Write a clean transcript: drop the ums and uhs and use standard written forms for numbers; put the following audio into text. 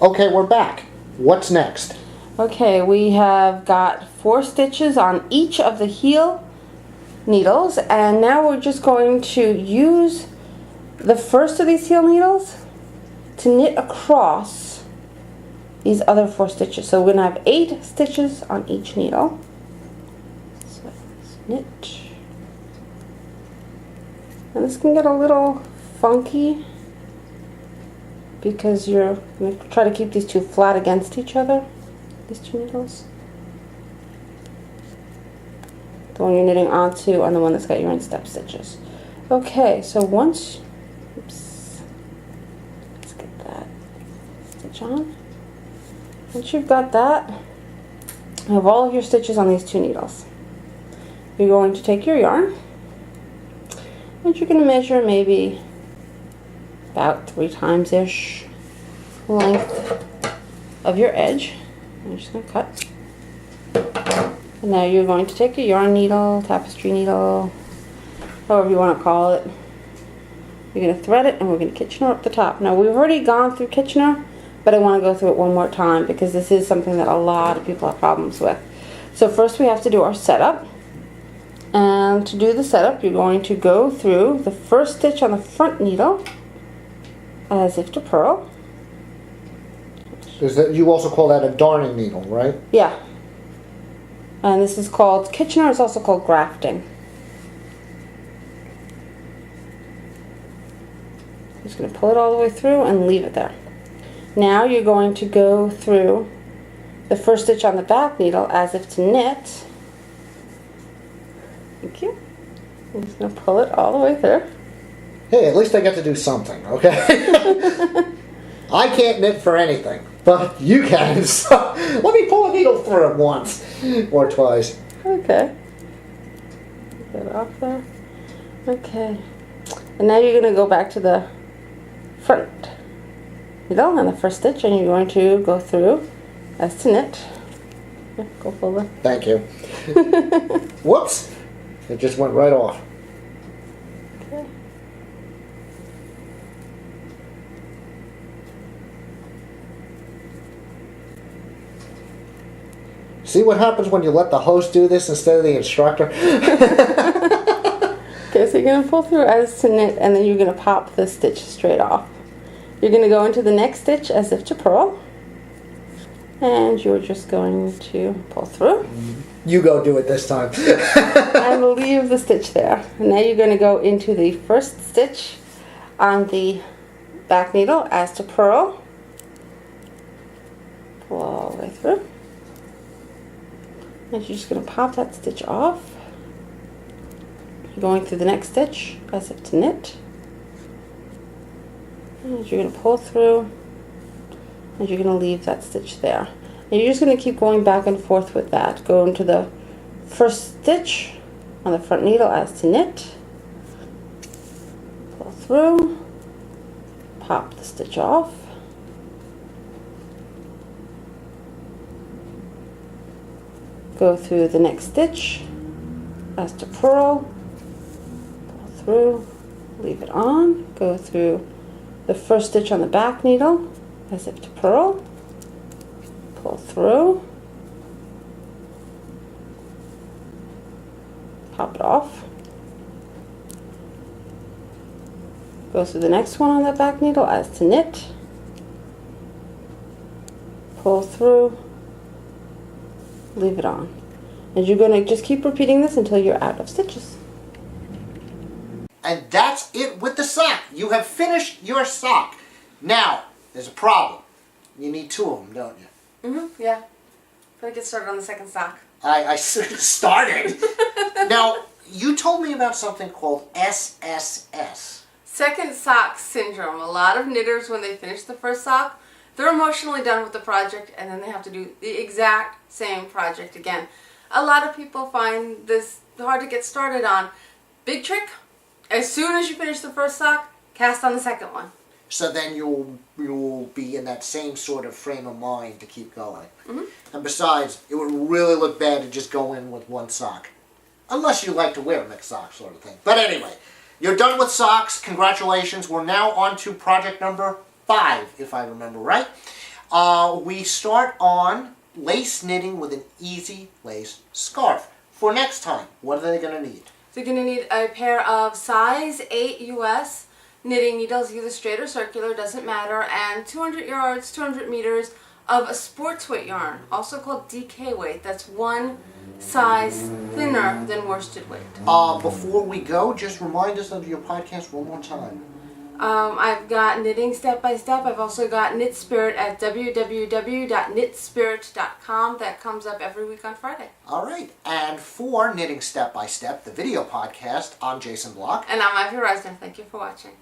Okay, we're back. What's next? Okay, we have got 4 stitches on each of the heel needles, and now we're just going to use the first of these heel needles to knit across these other 4 stitches. So we're going to have 8 stitches on each needle. So let's knit. And this can get a little funky because you're going to try to keep these two flat against each other, these 2 needles. The one you're knitting onto and the one that's got your instep stitches. Okay, so once, oops, let's get that stitch on. Once you've got that, you have all of your stitches on these 2 needles. You're going to take your yarn and you're going to measure maybe about 3 times-ish length of your edge. I'm just going to cut. And now you're going to take a yarn needle, tapestry needle, however you want to call it. You're going to thread it and we're going to Kitchener up the top. Now we've already gone through Kitchener, but I want to go through it one more time because this is something that a lot of people have problems with. So first we have to do our setup. And to do the setup, you're going to go through the first stitch on the front needle as if to purl. You also call that a darning needle, right? Yeah. And this is called, Kitchener is also called grafting. I'm just going to pull it all the way through and leave it there. Now you're going to go through the first stitch on the back needle as if to knit. Thank you. I'm just going to pull it all the way through. Hey, at least I get to do something, okay? I can't knit for anything, but you can, so let me pull a needle through it once or twice. Okay. Get it off there. Okay. And now you're going to go back to the front needle on the first stitch and you're going to go through as to knit. Yeah, go forward. Thank you. Whoops. It just went right off. Okay. See what happens when you let the host do this instead of the instructor? Okay, so you're going to pull through as to knit and then you're going to pop the stitch straight off. You're going to go into the next stitch as if to purl. And you're just going to pull through. You go do it this time. And leave the stitch there. And now you're going to go into the first stitch on the back needle as to purl. Pull all the way through. And you're just going to pop that stitch off. You're going through the next stitch as if to knit. And you're going to pull through. And you're going to leave that stitch there. And you're just going to keep going back and forth with that. Go into the first stitch on the front needle as to knit. Pull through. Pop the stitch off. Go through the next stitch as to purl. Pull through. Leave it on. Go through the first stitch on the back needle as if to purl, pull through, pop it off, go through the next one on that back needle as to knit, pull through, leave it on. And you're going to just keep repeating this until you're out of stitches. And that's it with the sock. You have finished your sock. Now, there's a problem. You need 2 of them, don't you? Mm-hmm, yeah. But I get started on the second sock. I started. Now, you told me about something called SSS. Second sock syndrome. A lot of knitters, when they finish the first sock, they're emotionally done with the project and then they have to do the exact same project again. A lot of people find this hard to get started on. Big trick, as soon as you finish the first sock, cast on the second one. So then you'll be in that same sort of frame of mind to keep going. Mm-hmm. And besides, it would really look bad to just go in with 1 sock. Unless you like to wear mixed socks sort of thing. But anyway, you're done with socks. Congratulations. We're now on to project number 5, if I remember right. We start on lace knitting with an easy lace scarf. For next time, what are they going to need? So you're going to need a pair of size 8 US knitting needles, either straight or circular, doesn't matter, and 200 yards, 200 meters of a sports weight yarn, also called DK weight. That's one size thinner than worsted weight. Before we go, just remind us of your podcast one more time. I've got Knitting Step by Step. I've also got Knit Spirit at www.knitspirit.com. That comes up every week on Friday. All right. And for Knitting Step by Step, the video podcast, I'm Jason Block. And I'm Ivy Reisner. Thank you for watching.